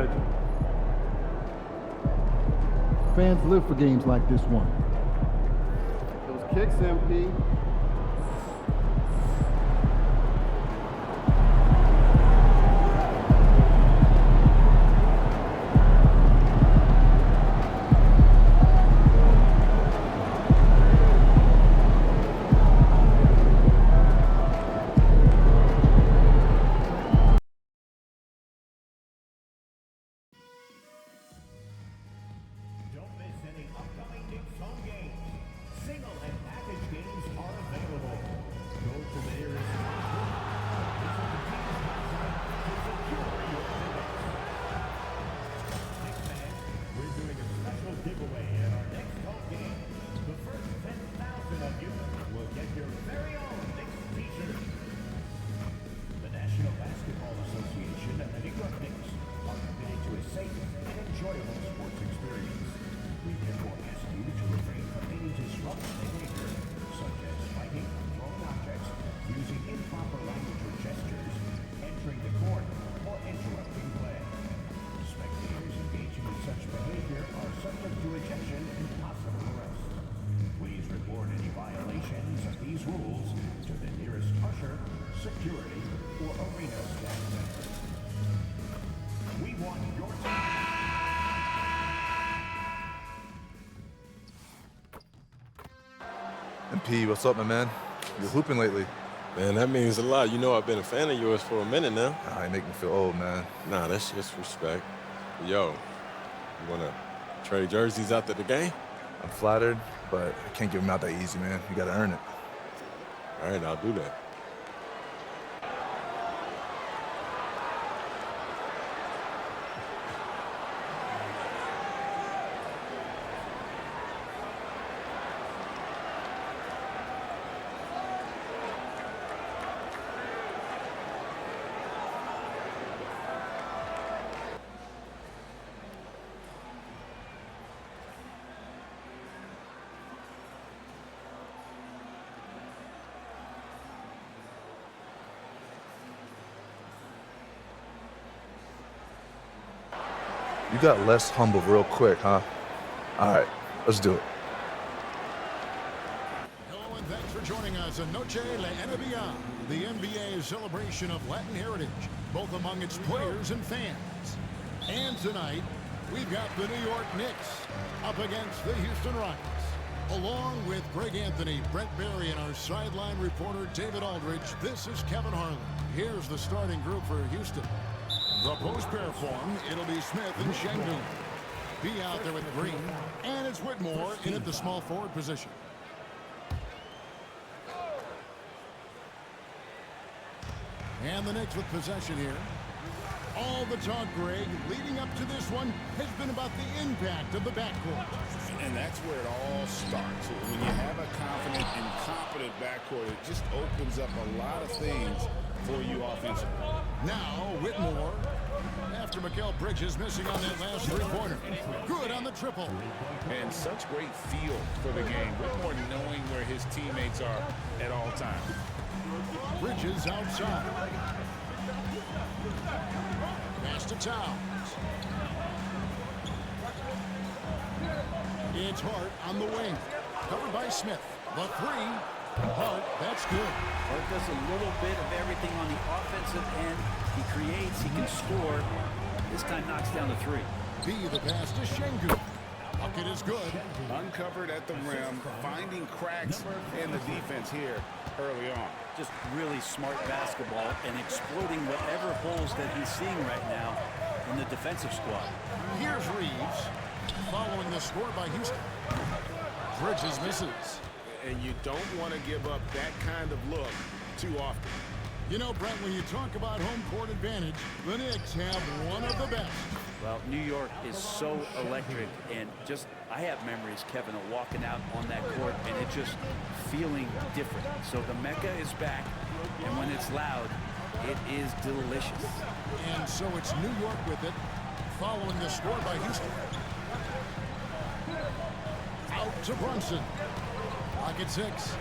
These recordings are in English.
legend. Fans live for games like this one. Those kicks, MP. Security or arena staff member. We want your MP, what's up, my man? You're hooping lately. Man, that means a lot. You know I've been a fan of yours for a minute now. Nah, you make me feel old, man. Nah, that's just respect. Yo, you wanna trade jerseys after the game? I'm flattered, but I can't give them out that easy, man. You gotta earn it. All right, I'll do that. You got less humble real quick, huh? All right, let's do it. Hello and thanks for joining us in Noche La NBA, the NBA's celebration of Latin heritage, both among its players and fans. And tonight, we've got the New York Knicks up against the Houston Rockets. Along with Greg Anthony, Brent Barry, and our sideline reporter David Aldridge, this is Kevin Harlan. Here's the starting group for Houston. The post-pair form, it'll be Smith and Şengün. Be out there with Green, and it's Whitmore in at the small forward position. And the Knicks with possession here. All the talk, Greg, leading up to this one has been about the impact of the backcourt. And that's where it all starts. When you have a confident and competent backcourt, it just opens up a lot of things for you offensively. Now, Whitmore, after Mikal Bridges missing on that last three-pointer. Good on the triple. And such great feel for the game. Whitmore knowing where his teammates are at all times. Bridges outside. Pass to Towns. It's Hart on the wing. Covered by Smith. The three. Hart, that's good. Hart does a little bit of everything on the offensive end. He creates, he can score. This time knocks down the three. B, the pass to Şengün. Bucket is good. Uncovered at the rim, finding cracks in the defense here early on. Just really smart basketball and exploiting whatever holes that he's seeing right now in the defensive squad. Here's Reeves, following the score by Houston. Bridges misses. And you don't want to give up that kind of look too often. You know, Brent, when you talk about home court advantage, the Knicks have one of the best. Well, New York is so electric, and just, I have memories, Kevin, of walking out on that court and it just feeling different. So the Mecca is back, and when it's loud, it is delicious. And so it's New York with it, following the score by Houston. Out to Brunson. Pocket 6.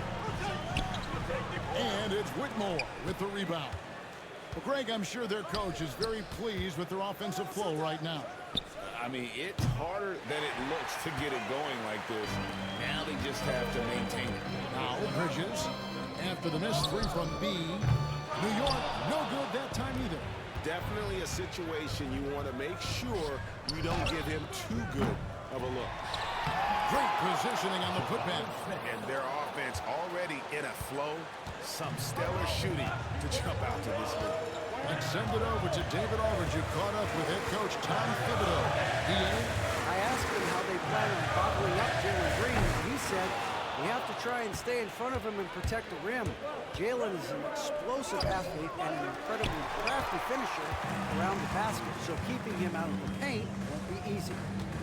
And it's Whitmore with the rebound. Well, Greg, I'm sure their coach is very pleased with their offensive flow right now. I mean, it's harder than it looks to get it going like this. Now they just have to maintain it. Now Bridges, after the miss three from B. New York, no good that time either. Definitely a situation you want to make sure you don't give him too good of a look. Great positioning on the putback. And their offense already in a flow. Some stellar shooting to jump out to this lead. Let's send it over to David Aldridge, who caught up with head coach Tom Thibodeau. I asked him how they plan on bottling up Jalen Green, and he said, we have to try and stay in front of him and protect the rim. Jalen is an explosive athlete and an incredibly crafty finisher around the basket, so keeping him out of the paint won't be easy.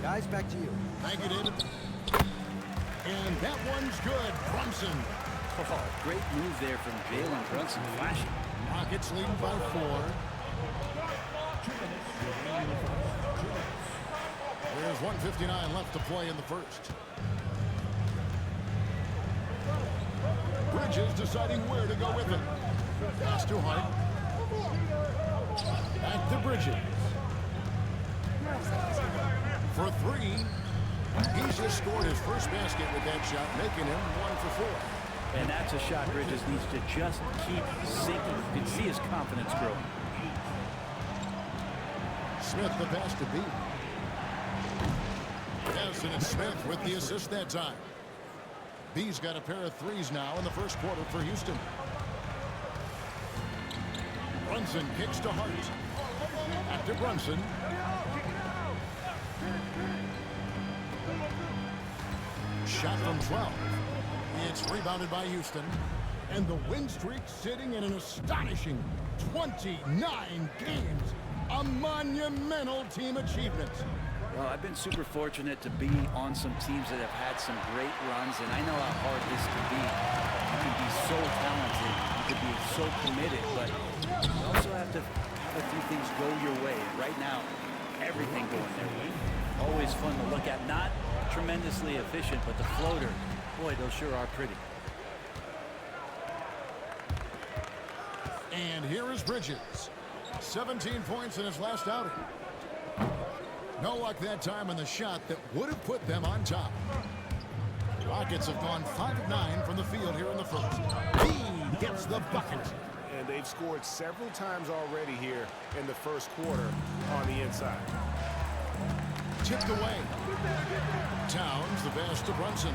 Guys, back to you. Thank you, David. And that one's good. Brunson. Oh, great move there from Jalen Brunson, flashing. Rockets leading by 4. There's 1:59 left to play in the first. Bridges deciding where to go with it. Pass to Hart. Back to Bridges. For 3. He's just scored his first basket with that shot, making him 1 for 4. And that's a shot Bridges needs to just keep sinking. You can see his confidence grow. Smith the pass to B. Yes, and it's Smith with the assist that time. B's got a pair of threes now in the first quarter for Houston. Brunson kicks to Hart. Back to Brunson. Shot from 12. It's rebounded by Houston. And the win streak sitting at an astonishing 29 games. A monumental team achievement. Well, I've been super fortunate to be on some teams that have had some great runs, and I know how hard this can be. You can be so talented, you can be so committed, but you also have to have a few things go your way. Right now, everything going their way. Always fun to look at. Not tremendously efficient, but the floater, boy, those sure are pretty. And here is Bridges. 17 points in his last outing. No luck that time on the shot that would have put them on top. Rockets have gone 5 of 9 from the field here in the first. He gets the bucket. And they've scored several times already here in the first quarter on the inside. Tipped away. Towns the pass to Brunson.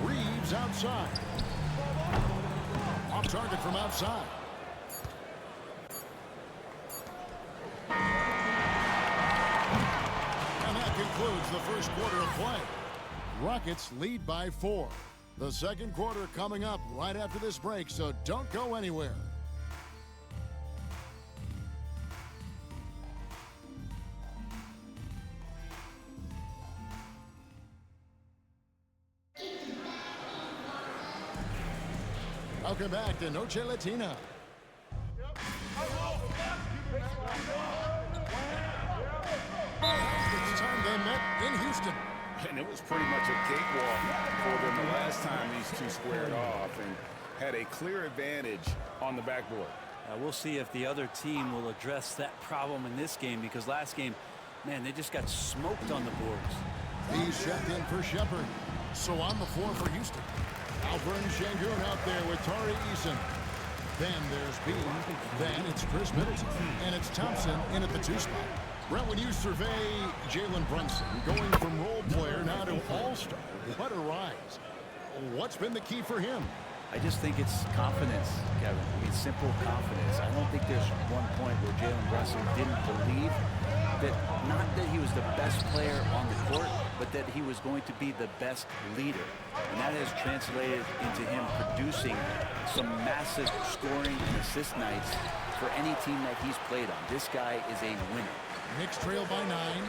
Reeves outside. Off target from outside. And that concludes the first quarter of play. Rockets lead by 4. The second quarter coming up right after this break, so don't go anywhere. Welcome back to Noche Latina. It's time they met in Houston. And it was pretty much a cakewalk for them the last time these two squared off and had a clear advantage on the backboard. We'll see if the other team will address that problem in this game, because last game, man, they just got smoked on the boards. He's checked in for Shepard. So on the floor for Houston. Alperen Şengün out there with Tari Eason. Then there's B. Then it's Chris Middleton. And it's Thompson in at the 2 spot. Brett, when you survey Jalen Brunson, going from role player now to all-star, what a rise. What's been the key for him? I just think it's confidence, Kevin. I mean, simple confidence. I don't think there's one point where Jalen Brunson didn't believe that, not that he was the best player on the court, but that he was going to be the best leader. And that has translated into him producing some massive scoring and assist nights for any team that he's played on. This guy is a winner. Knicks trail by 9.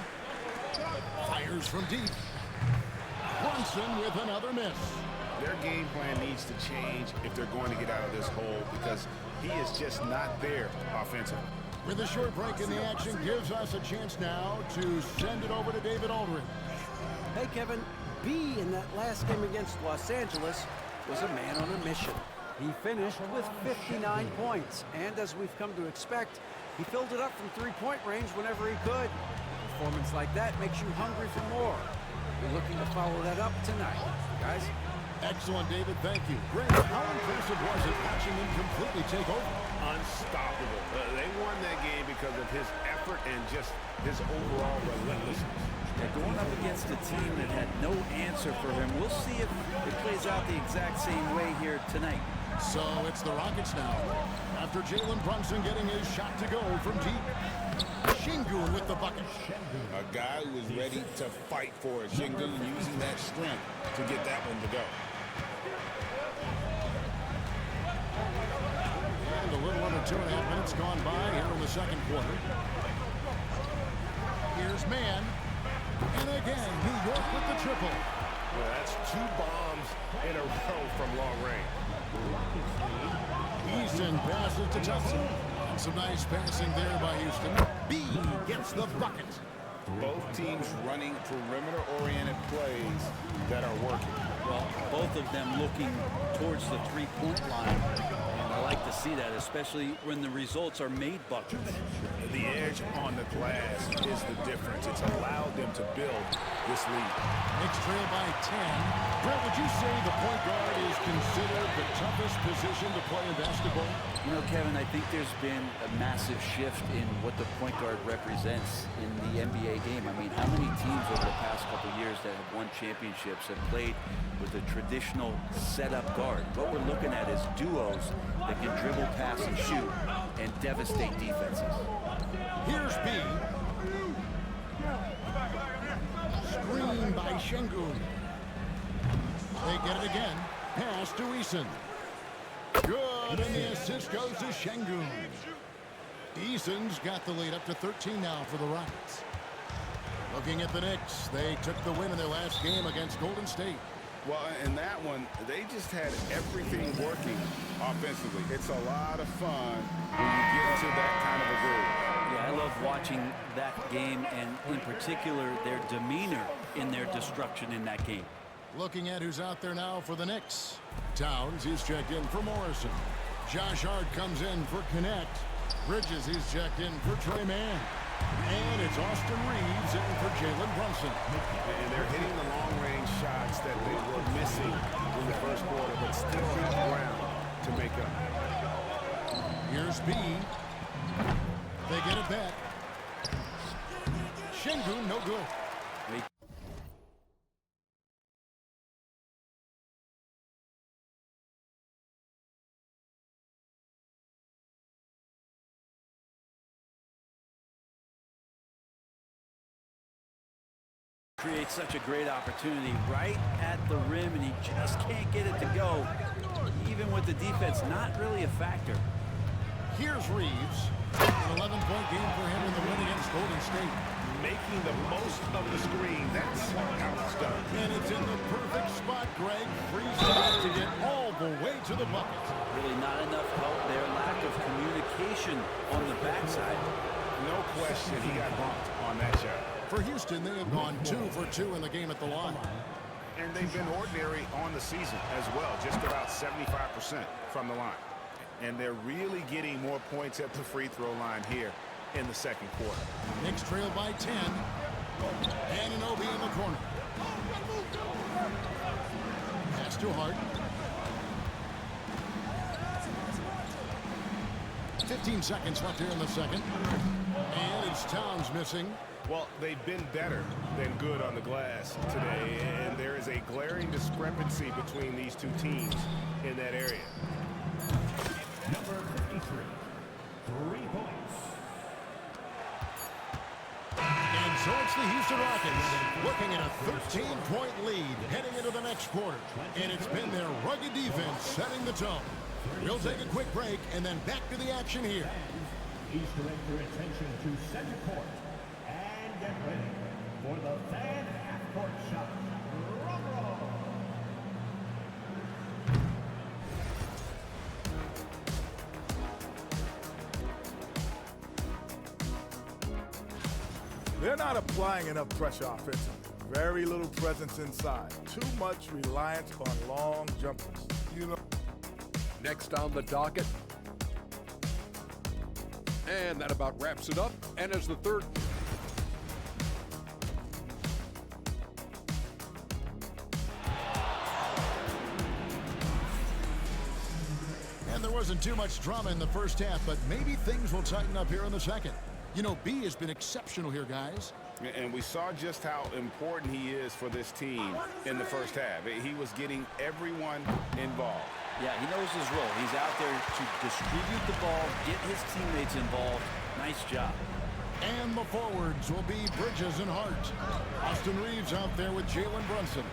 Fires from deep. Brunson with another miss. Their game plan needs to change if they're going to get out of this hole, because he is just not there offensively. With a short break in the action, gives us a chance now to send it over to David Aldridge. Hey, Kevin, B in that last game against Los Angeles was a man on a mission. He finished with 59 points, and as we've come to expect, he filled it up from three-point range whenever he could. A performance like that makes you hungry for more. We're looking to follow that up tonight, guys. Excellent, David. Thank you. Greg, how impressive was it watching him completely take over? Unstoppable. They won that game because of his effort and just his overall relentlessness. They're going up against a team that had no answer for him. We'll see if it plays out the exact same way here tonight. So it's the Rockets now. After Jalen Brunson getting his shot to go from deep. Şengün with the bucket. A guy who is ready to fight for it. Şengün using that strength to get that one to go. And a little under 2.5 minutes gone by here in the second quarter. Here's Mann. And again, New York with the triple. Well, that's 2 bombs in a row from long range. Easton passes to Thompson. And some nice passing there by Houston. B gets the bucket. Both teams running perimeter-oriented plays that are working. Well, both of them looking towards the three-point line. And I like to see that, especially when the results are made buckets. The edge on the glass is the difference. It's allowed them to build this lead. Knicks trail by 10. Brett, would you say the point guard is considered the toughest position to play in basketball? You know, Kevin, I think there's been a massive shift in what the point guard represents in the NBA game. I mean, how many teams over the past couple years that have won championships have played with a traditional setup guard? What we're looking at is duos that can dribble, pass, and shoot and devastate defenses. Here's B. Screen by Şengün. They get it again. Pass to Eason. Good, and the assist goes to Şengün. Eason's got the lead up to 13 now for the Rockets. Looking at the Knicks, they took the win in their last game against Golden State. Well, in that one, they just had everything working offensively. It's a lot of fun when you get into that kind of a groove. Yeah, I love watching that game, and in particular, their demeanor in their destruction in that game. Looking at who's out there now for the Knicks. Towns, he's checked in for Morrison. Josh Hart comes in for Connect. Bridges, he's checked in for Trey Mann. And it's Austin Reeves in for Jalen Brunson. And they're hitting the long-range shots that they were missing in the first quarter, but still have ground to make up. Here's B. They get it back. Şengün, no good. Creates such a great opportunity right at the rim, and he just can't get it to go. Even with the defense not really a factor. Here's Reeves. An 11-point game for him in the win against Golden State. Making the most of the screen. That's how it's done. And it's in the perfect spot, Greg. Frees up to get all the way to the bucket. Really not enough help there. Lack of communication on the backside. No question he got bumped on that shot. For Houston, they have gone 2 for 2 in the game at the line. And they've been ordinary on the season as well, just about 75% from the line. And they're really getting more points at the free throw line here in the second quarter. Knicks trail by 10. And an OB in the corner. Pass to Hart. 15 seconds left here in the second. And it's Towns missing. Well, they've been better than good on the glass today, and there is a glaring discrepancy between these two teams in that area. Number 53, 3 points. And so it's the Houston Rockets looking at a 13-point lead heading into the next quarter. And it's been their rugged defense setting the tone. We'll take a quick break and then back to the action here. Please direct your attention to center court and get ready for the fan half-court shot. Drum roll. They're not applying enough pressure offensively. Very little presence inside. Too much reliance on long jumpers. You know. Next on the docket. And that about wraps it up. And as the third... And there wasn't too much drama in the first half, but maybe things will tighten up here in the second. You know, B has been exceptional here, guys. And we saw just how important he is for this team in the first half. He was getting everyone involved. Yeah, he knows his role. He's out there to distribute the ball, get his teammates involved. Nice job. And the forwards will be Bridges and Hart. Austin Reeves out there with Jalen Brunson.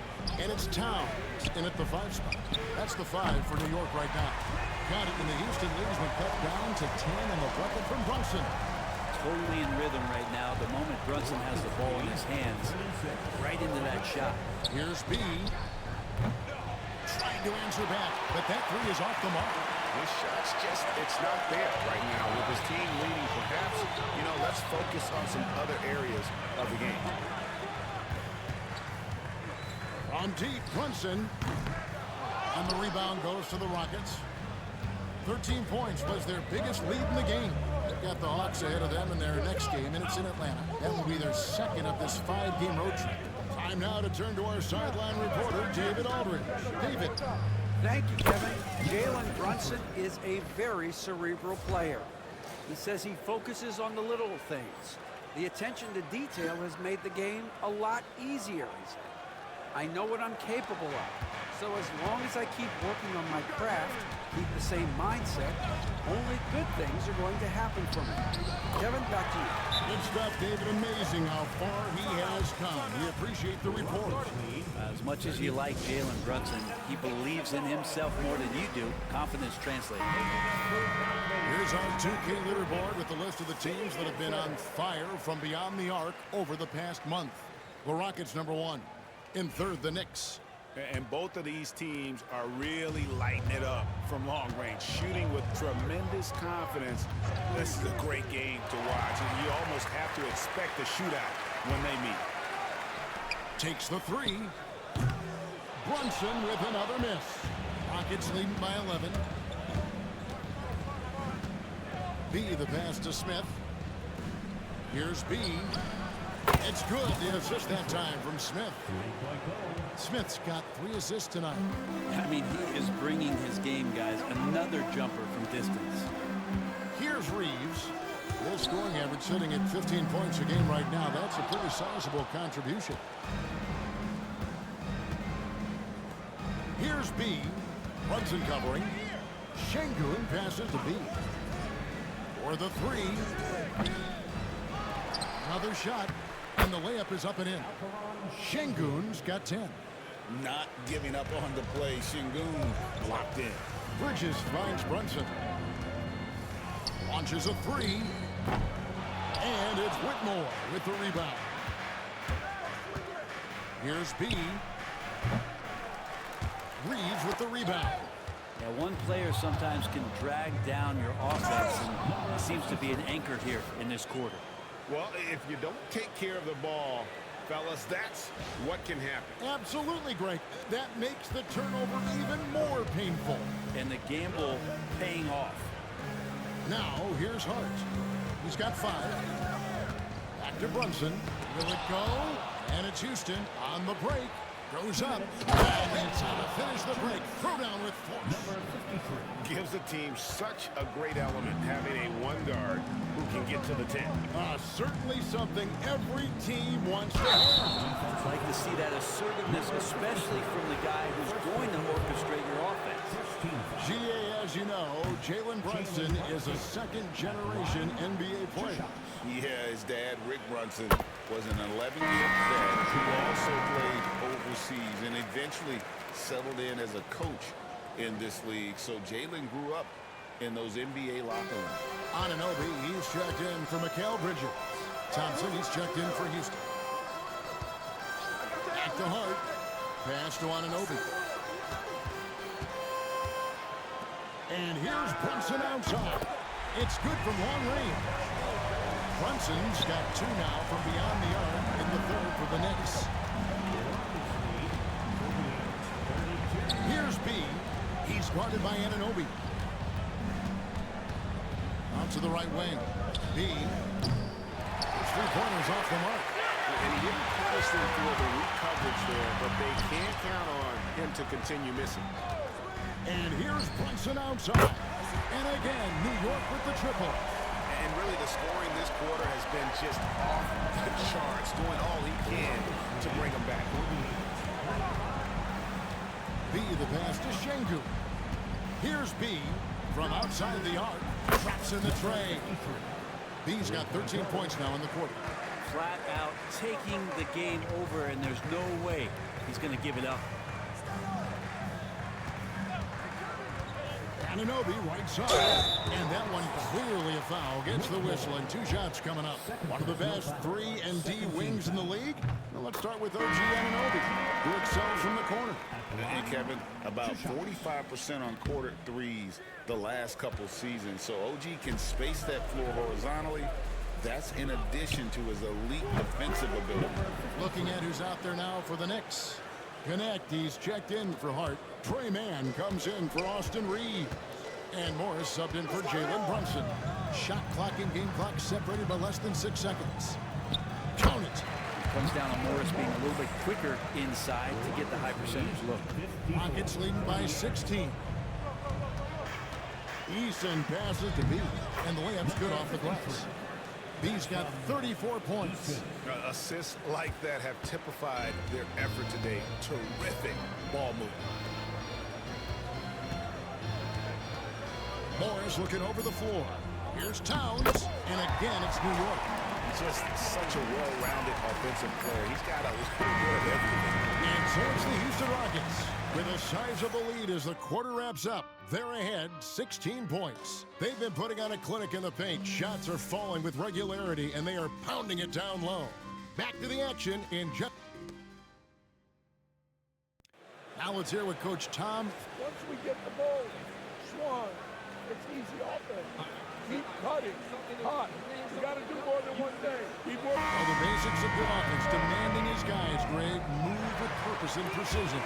And it's Towns in at the 5 spot. That's the 5 for New York right now. Got it in the Houston lead has been cut down to 10 and the bucket from Brunson. Totally in rhythm right now. The moment Brunson has the ball in his hands, right into that shot. Here's B. Trying to answer back, but that 3 is off the mark. This shot's just, it's not there right now. With his team leading, perhaps, you know, let's focus on some other areas of the game. On deep, Brunson. And the rebound goes to the Rockets. 13 points was their biggest lead in the game. They've got the Hawks ahead of them in their next game, and it's in Atlanta. That will be their second of this 5-game road trip. Time now to turn to our sideline reporter, David Aldridge. David. Thank you, Kevin. Jalen Brunson is a very cerebral player. He says he focuses on the little things. The attention to detail has made the game a lot easier, he said. I know what I'm capable of. So as long as I keep working on my craft, keep the same mindset, only good things are going to happen for me. Kevin, back to you. Good stuff, David. Amazing how far he has come. We appreciate the report. As much as you like Jalen Brunson, he believes in himself more than you do. Confidence translates. Here's our 2K leaderboard with the list of the teams that have been on fire from beyond the arc over the past month. The Rockets #1. In third, the Knicks. And both of these teams are really lighting it up from long range, shooting with tremendous confidence. This is a great game to watch, and you almost have to expect a shootout when they meet. Takes the 3. Brunson with another miss. Rockets leading by 11. B, the pass to Smith. Here's B. It's good. The assist that time from Smith. Smith's got 3 assists tonight. I mean, he is bringing his game, guys. Another jumper from distance. Here's Reeves. Full scoring average sitting at 15 points a game right now. That's a pretty sizable contribution. Here's B. Brunson covering. Şengün passes to B. For the 3. Another shot. And the layup is up and in. Şengün's got 10. Not giving up on the play. Şengün locked in. Bridges finds Brunson. Launches a 3. And it's Whitmore with the rebound. Here's B. Reeves with the rebound. Yeah, one player sometimes can drag down your offense, and it seems to be an anchor here in this quarter. Well, if you don't take care of the ball, fellas, that's what can happen. Absolutely, Greg. That makes the turnover even more painful. And the gamble paying off. Now, here's Hart. He's got 5. Back to Brunson. Will it go? And it's Houston on the break. Goes up. And that's how to finish the break. Throw down with force. Gives the team such a great element having a 1 guard who can get to the 10. Certainly something every team wants to have. I'd like to see that assertiveness, especially from the guy who's going to orchestrate your offense. GA, as you know, Jalen Brunson is a second-generation NBA player. Yeah, his dad, Rick Brunson, was an 11-year vet who also played overseas and eventually settled in as a coach in this league. So Jalen grew up in those NBA locker rooms. Anunoby, he's checked in for Mikal Bridges. Thompson, he's checked in for Houston. Back to Hart. Pass to Anunoby. And here's Brunson outside. It's good from long range. Brunson's got 2 now from beyond the arc in the third for the Knicks. B. He's guarded by Anunoby. Out to the right wing. B. His three-pointers off the mark. And he didn't punish them for the weak coverage there, but they can't count on him to continue missing. And here's Brunson outside. And again, New York with the triple. And really the scoring this quarter has been just off the charts, doing all he can to bring them back. B, the pass to Şengün. Here's B from outside the arc. Traps in the tray. B's got 13 points now in the quarter. Flat out taking the game over, and there's no way he's going to give it up. Anunoby right side, and that one clearly a foul. Gets the whistle, and 2 shots coming up. One of the best 3 and D wings in the league. Well, let's start with OG Anunoby, who excels from the corner. And Kevin, about 45% on quarter threes the last couple seasons. So OG can space that floor horizontally. That's in addition to his elite defensive ability. Looking at who's out there now for the Knicks. Connect, he's checked in for Hart. Trey Mann comes in for Austin Reeves. And Morris subbed in for Jalen Brunson. Shot clock and game clock separated by less than 6 seconds. Count it. Comes down to Morris being a little bit quicker inside to get the high percentage look. Rockets leading by 16. Easton passes to B, and the layup's good off the glass. B's got 34 points. Assists like that have typified their effort today. Terrific ball movement. Morris looking over the floor. Here's Towns, and again it's New York. Just such a well-rounded offensive player. He's got a little bit of everything. And so it's the Houston Rockets with a sizable lead as the quarter wraps up. They're ahead 16 points. They've been putting on a clinic in the paint. Shots are falling with regularity, and they are pounding it down low. Back to the action in just... Now let's hear what Coach Tom... Once we get the ball, Swan, it's easy offense. Keep cutting, hot. You got to do more than one thing. Keep working. Well, the basics of good offense, demanding his guys, Greg, move with purpose and precision.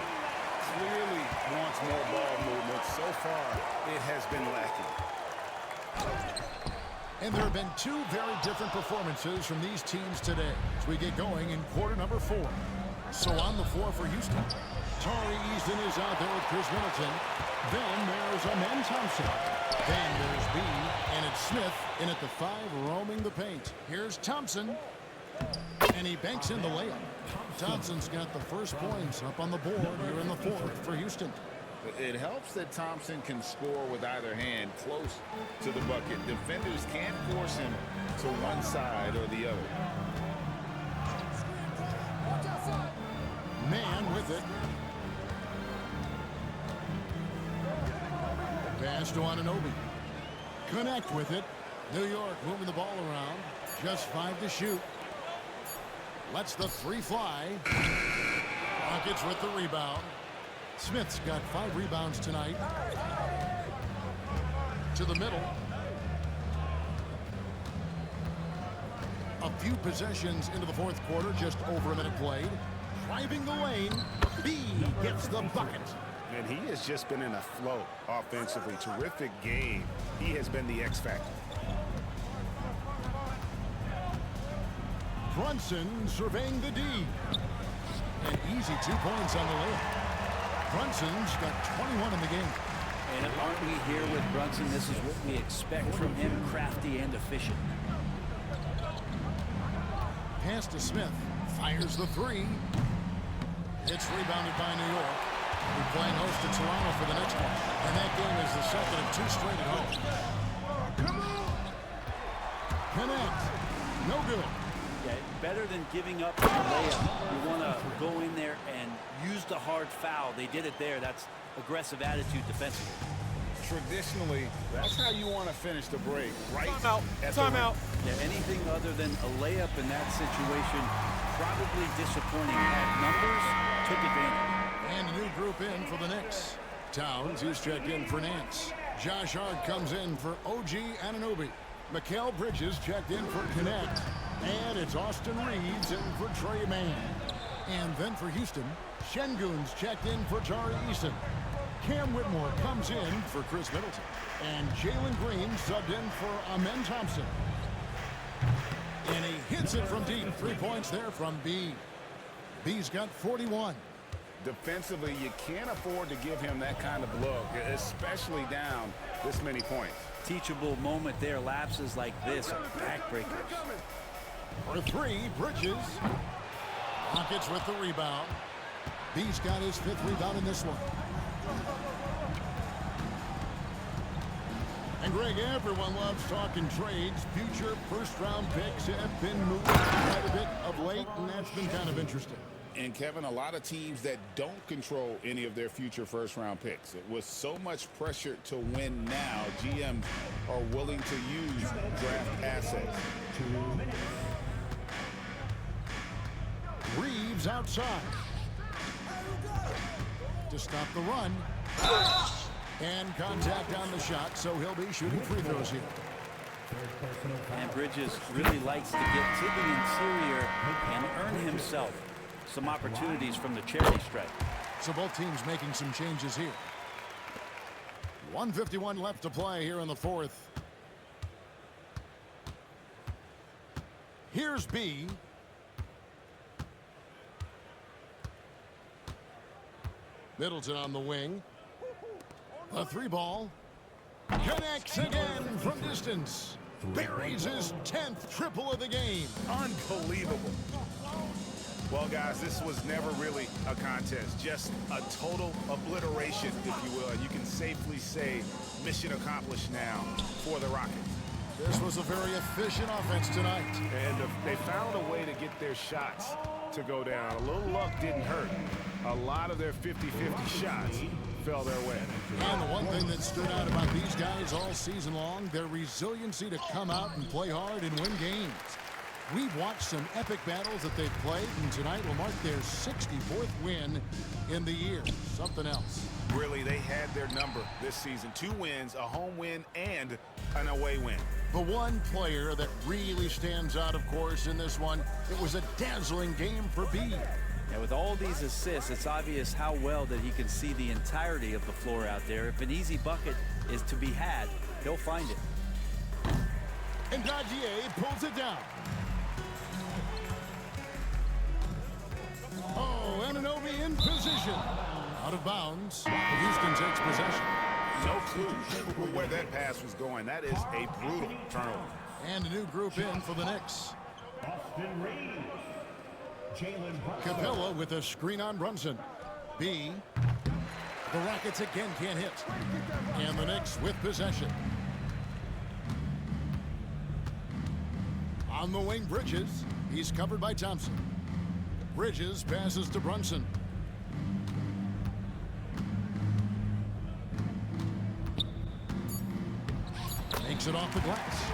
Clearly wants more ball movement. So far, it has been lacking. And there have been 2 very different performances from these teams today as we get going in quarter number 4. So on the floor for Houston, Tari Easton is out there with Chris Middleton. Then there's Amen Thompson. Then there's B, and it's Smith in at the 5, roaming the paint. Here's Thompson, and he banks in the layup. Thompson's got the first points up on the board here in the 4th for Houston. It helps that Thompson can score with either hand close to the bucket. Defenders can't force him to one side or the other. Man with it. Pass to Anunoby. Connect with it. New York moving the ball around. Just 5 to shoot. Lets the 3 fly. Rockets with the rebound. Smith's got 5 rebounds tonight. To the middle. A few possessions into the 4th quarter, just over a minute played. Driving the lane, B gets the bucket. And he has just been in a flow offensively. Terrific game. He has been the X factor. Brunson surveying the D. An easy 2 points on the layup. Brunson's got 21 in the game. And aren't we here with Brunson? This is what we expect from him, crafty and efficient. Pass to Smith. Fires the 3. It's rebounded by New York. We're playing host to Toronto for the next one. And that game is the second of 2 straight at home. Connect. No good. Yeah, better than giving up the layup. You want to go in there and use the hard foul. They did it there. That's aggressive attitude defensively. Traditionally, that's how you want to finish the break, right? Timeout. Yeah, anything other than a layup in that situation, probably disappointing. Had numbers, took advantage. And a new group in for the Knicks. Towns, who's checked in for Nance. Josh Hart comes in for OG Anunoby. Mikal Bridges checked in for Connect. And it's Austin Reeves in for Trey Mann. And then for Houston, Şengün's checked in for Tari Easton. Cam Whitmore comes in for Chris Middleton. And Jalen Green subbed in for Amen Thompson. And he hits it from deep. 3 points there from B. B's got 41. Defensively, you can't afford to give him that kind of look, especially down this many points. Teachable moment there. Lapses like this are backbreakers. For 3, Bridges. Rockets with the rebound. B's got his 5th rebound in this one. And Greg, everyone loves talking trades. Future first-round picks have been moved quite a bit of late, and that's been kind of interesting. And Kevin, a lot of teams that don't control any of their future first-round picks. With so much pressure to win now, GMs are willing to use draft assets. Reeves outside to stop the run. And contact on the shot, so he'll be shooting free throws here. And Bridges really likes to get to the interior and earn himself some opportunities from the charity stripe. So both teams making some changes here. 1:51 left to play here in the 4th. Here's B. Middleton on the wing. A 3-ball. Connects again from distance. Buries his 10th triple of the game. Unbelievable. Well, guys, this was never really a contest. Just a total obliteration, if you will. And you can safely say mission accomplished now for the Rockets. This was a very efficient offense tonight. And they found a way to get their shots to go down. A little luck didn't hurt. A lot of their 50-50 shots fell their way. And the one thing that stood out about these guys all season long, their resiliency to come out and play hard and win games. We've watched some epic battles that they've played, and tonight will mark their 64th win in the year. Something else. Really, they had their number this season. 2 wins, a home win, and an away win. The one player that really stands out, of course, in this one, it was a dazzling game for B. And with all these assists, it's obvious how well that he can see the entirety of the floor out there. If an easy bucket is to be had, he'll find it. And Dadier pulls it down. Oh, Anunoby in position. Out of bounds. Houston takes possession. No clue where that pass was going. That is a brutal turnover. And a new group in for the Knicks. Capella with a screen on Brunson. B. The Rockets again can't hit. And the Knicks with possession. On the wing, Bridges. He's covered by Thompson. Bridges passes to Brunson. Takes it off the glass.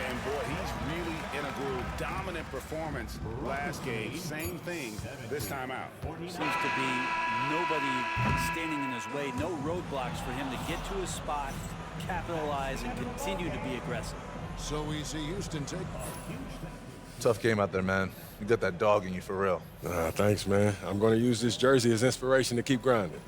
And boy, he's really in a groove. Dominant performance last game. Same thing this time out. Seems to be nobody standing in his way. No roadblocks for him to get to his spot, capitalize, and continue to be aggressive. So we see Houston take. Tough game out there, man. You got that dog in you for real. Thanks, man. I'm going to use this jersey as inspiration to keep grinding.